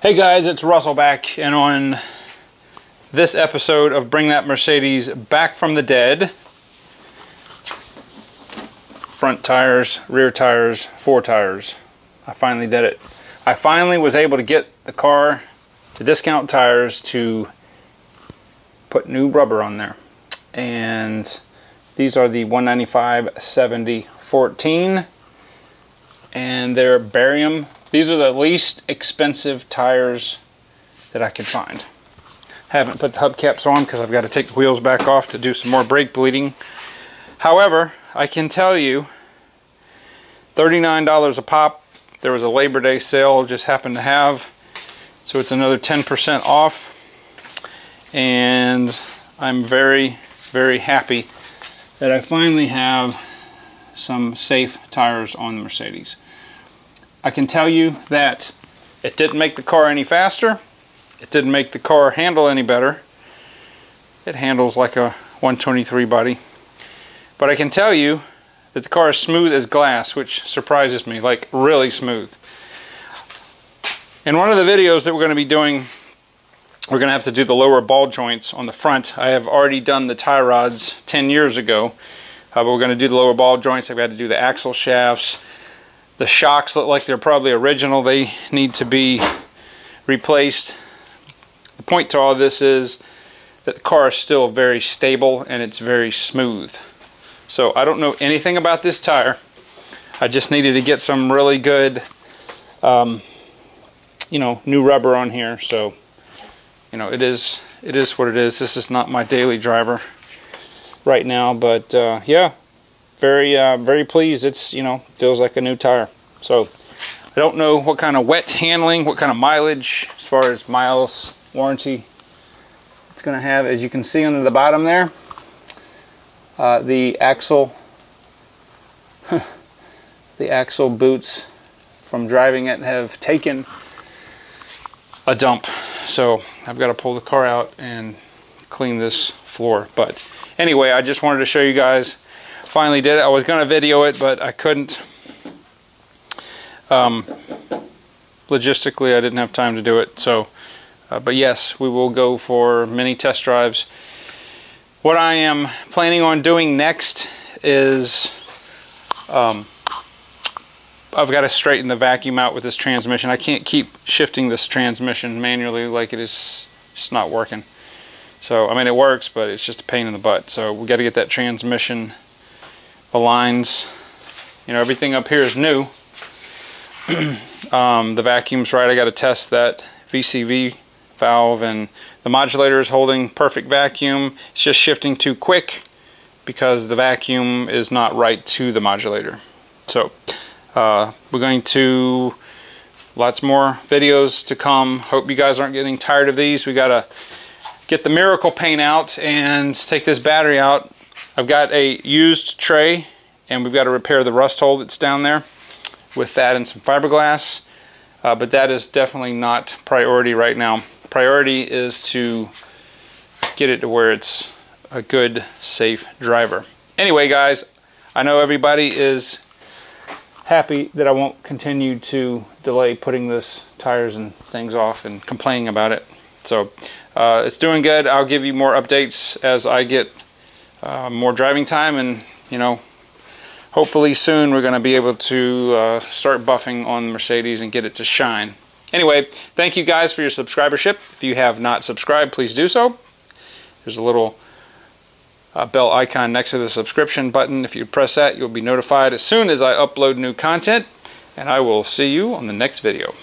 Hey guys, it's Russell back, and on this episode of Bring That Mercedes Back from the Dead, front tires, rear tires, four tires, I finally did it. I finally was able to get the car, the discount tires, to put new rubber on there. And these are the 195/70/14, and they're barium. These are the least expensive tires that I could find. Haven't put the hubcaps on because I've got to take the wheels back off to do some more brake bleeding. However, I can tell you, $39 a pop. There was a Labor Day sale, just happened to have, so it's another 10% off. And I'm very, very happy that I finally have some safe tires on the Mercedes. I can tell you that it didn't make the car any faster. It didn't make the car handle any better. It handles like a 123 body. But I can tell you that the car is smooth as glass, which surprises me, like really smooth. In one of the videos that we're going to be doing, we're going to have to do the lower ball joints on the front. I have already done the tie rods 10 years ago, but we're going to do the lower ball joints. I've got to do the axle shafts. The shocks look like they're probably original. They need to be replaced. The point to all this is that the car is still very stable and it's very smooth. So I don't know anything about this tire. I just needed to get some really good, new rubber on here. So, it is what it is. This is not my daily driver right now, but yeah. Very pleased. It's, feels like a new tire. So I don't know what kind of wet handling, what kind of mileage, as far as miles warranty it's going to have. As you can see under the bottom there, the axle boots from driving it have taken a dump. So I've got to pull the car out and clean this floor. But anyway, I just wanted to show you guys. Finally did it. I was going to video it, but I couldn't. Logistically, I didn't have time to do it. So, but yes, we will go for many test drives. What I am planning on doing next is I've got to straighten the vacuum out with this transmission. I can't keep shifting this transmission manually like it is just not working. So, I mean, it works, but it's just a pain in the butt. So we got to get that transmission. The lines, everything up here is new. The vacuum's right. I got to test that VCV valve, and the modulator is holding perfect vacuum. It's just shifting too quick because the vacuum is not right to the modulator. So we're going to lots more videos to come. Hope you guys aren't getting tired of these. We got to get the miracle paint out and take this battery out. I've got a used tray, and we've got to repair the rust hole that's down there with that and some fiberglass. But that is definitely not priority right now. Priority is to get it to where it's a good, safe driver. Anyway, guys, I know everybody is happy that I won't continue to delay putting this tires and things off and complaining about it. So it's doing good. I'll give you more updates as I get more driving time, and hopefully soon we're going to be able to start buffing on the Mercedes and get it to shine. Anyway, thank you guys for your subscribership. If you have not subscribed, please do so. There's a little bell icon next to the subscription button. If you press that, you'll be notified as soon as I upload new content, and I will see you on the next video.